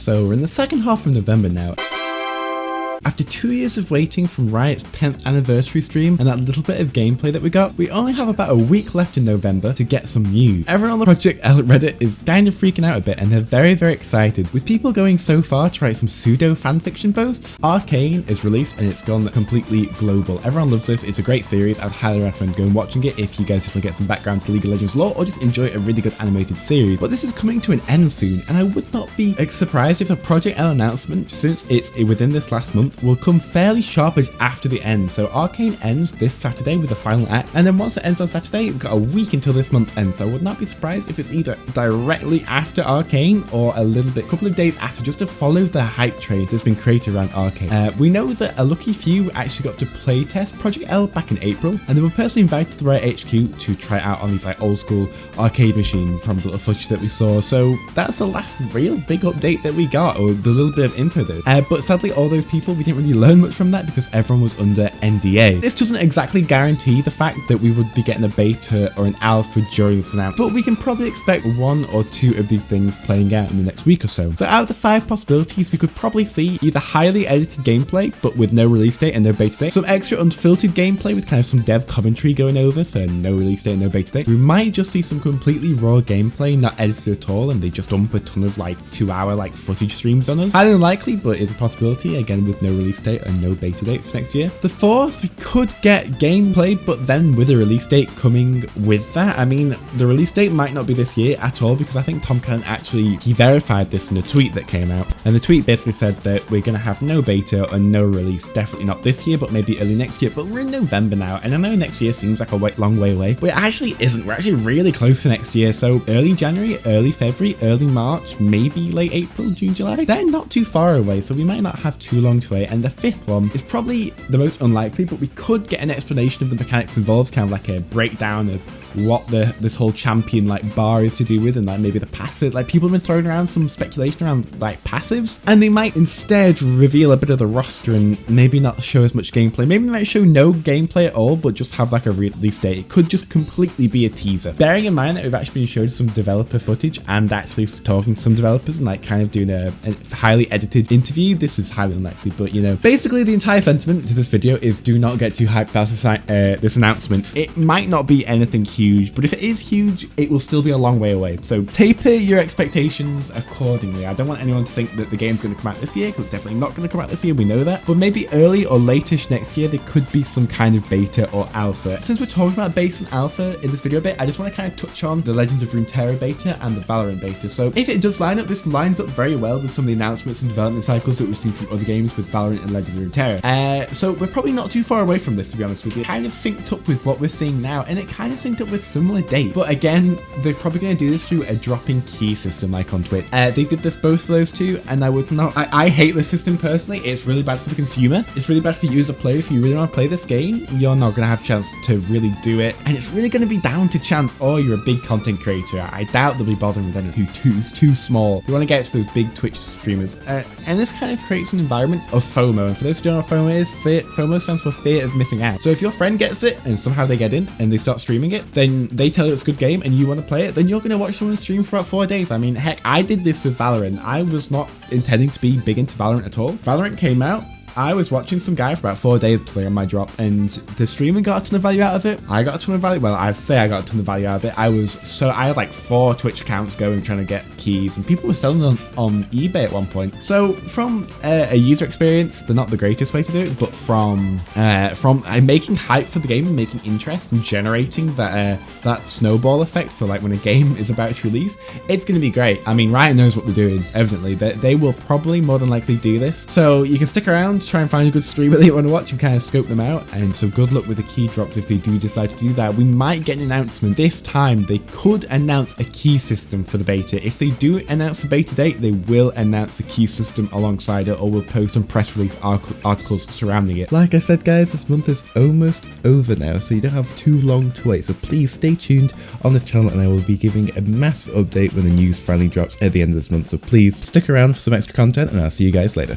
So we're in the second half of November now. After 2 years of waiting from Riot's 10th anniversary stream and that little bit of gameplay that we got, we only have about a week left in November to get some news. Everyone on the Project L Reddit is kind of freaking out a bit and they're very, very excited, with people going so far to write some pseudo fanfiction posts. Arcane is released and it's gone completely global. Everyone loves this. It's a great series. I'd highly recommend going watching it if you guys just want to get some background to League of Legends lore or just enjoy a really good animated series. But this is coming to an end soon, and I would not be surprised if a Project L announcement, since it's within this last month, will come fairly sharpish after the end. So Arcane ends this Saturday with a final act, and then once it ends on Saturday, we've got a week until this month ends. So I would not be surprised if it's either directly after Arcane or a couple of days after, just to follow the hype train that's been created around Arcane. We know that a lucky few actually got to playtest Project L back in April, and they were personally invited to the Riot HQ to try it out on these like old school arcade machines from the little footage that we saw. So that's the last real big update that we got, or the little bit of info though. But sadly, all those people, we didn't really learn much from that because everyone was under NDA. This doesn't exactly guarantee the fact that we would be getting a beta or an alpha during this announcement, but we can probably expect 1 or 2 of these things playing out in the next week or so. So out of the 5 possibilities, we could probably see either highly edited gameplay but with no release date and no beta date, some extra unfiltered gameplay with kind of some dev commentary going over, so no release date and no beta date. We might just see some completely raw gameplay, not edited at all, and they just dump a ton of like 2-hour like footage streams on us. Highly unlikely, but it's a possibility, again with no release date and no beta date for next year. The 4th, we could get gameplay, but then with a release date coming with that. I mean, the release date might not be this year at all, because I think Tom Cannon he verified this in a tweet that came out, and the tweet basically said that we're going to have no beta and no release, definitely not this year, but maybe early next year. But we're in November now, and I know next year seems like a long way away, but it actually isn't. We're actually really close to next year. So early January, early February, early March, maybe late April, June, July. They're not too far away, so we might not have too long to wait. And the 5th one is probably the most unlikely, but we could get an explanation of the mechanics involved, kind of like a breakdown of what this whole champion like bar is to do with, and like maybe the passive. Like people have been throwing around some speculation around like passives, and they might instead reveal a bit of the roster and maybe not show as much gameplay. Maybe they might show no gameplay at all, but just have like a release date. It could just completely be a teaser, bearing in mind that we've actually been showed some developer footage and actually talking to some developers and like kind of doing a highly edited interview. This was highly unlikely, but you know, basically the entire sentiment to this video is do not get too hyped about this announcement. It might not be anything huge, but if it is huge, it will still be a long way away. So taper your expectations accordingly. I don't want anyone to think that the game's going to come out this year, because it's definitely not going to come out this year, we know that. But maybe early or late-ish next year, there could be some kind of beta or alpha. Since we're talking about beta and alpha in this video a bit, I just want to kind of touch on the Legends of Runterrra beta and the Valorant beta. So if it does line up, this lines up very well with some of the announcements and development cycles that we've seen from other games with Valorant and Legends of Runterrra. So we're probably not too far away from this, to be honest with you. It kind of synced up with what we're seeing now, and it kind of synced up with similar dates. But again, they're probably going to do this through a dropping key system like on Twitch. They did this both of those two, and I would not. I hate this system personally. It's really bad for the consumer. It's really bad for you as a player. If you really want to play this game, you're not going to have a chance to really do it, and it's really going to be down to chance. Or you're a big content creator. I doubt they'll be bothering with anything too small. You want to get to those big Twitch streamers, and this kind of creates an environment of FOMO. And for those who don't know what FOMO is, FOMO stands for fear of missing out. So if your friend gets it and somehow they get in and they start streaming it, then they tell you it's a good game and you want to play it, then you're going to watch someone stream for about 4 days. I mean, heck, I did this with Valorant. I was not intending to be big into Valorant at all. Valorant came out, I was watching some guy for about 4 days until I got my drop, and the streamer got a ton of value out of it. I got a ton of value. Well, I'd say I got a ton of value out of it. I had like 4 Twitch accounts going trying to get keys, and people were selling them on eBay at one point. So from a user experience, they're not the greatest way to do it, but from making hype for the game and making interest and generating that snowball effect for like when a game is about to release, it's going to be great. I mean, Riot knows what they're doing, evidently. They will probably more than likely do this. So you can stick around, try and find a good streamer that you want to watch and kind of scope them out. And so good luck with the key drops if they do decide to do that. We might get an announcement this time. They could announce a key system for the beta. If they do announce the beta date, they will announce a key system alongside it, or will post on press release articles surrounding it. Like I said, guys, this month is almost over now, so you don't have too long to wait. So please stay tuned on this channel, and I will be giving a massive update when the news finally drops at the end of this month. So please stick around for some extra content, and I'll see you guys later.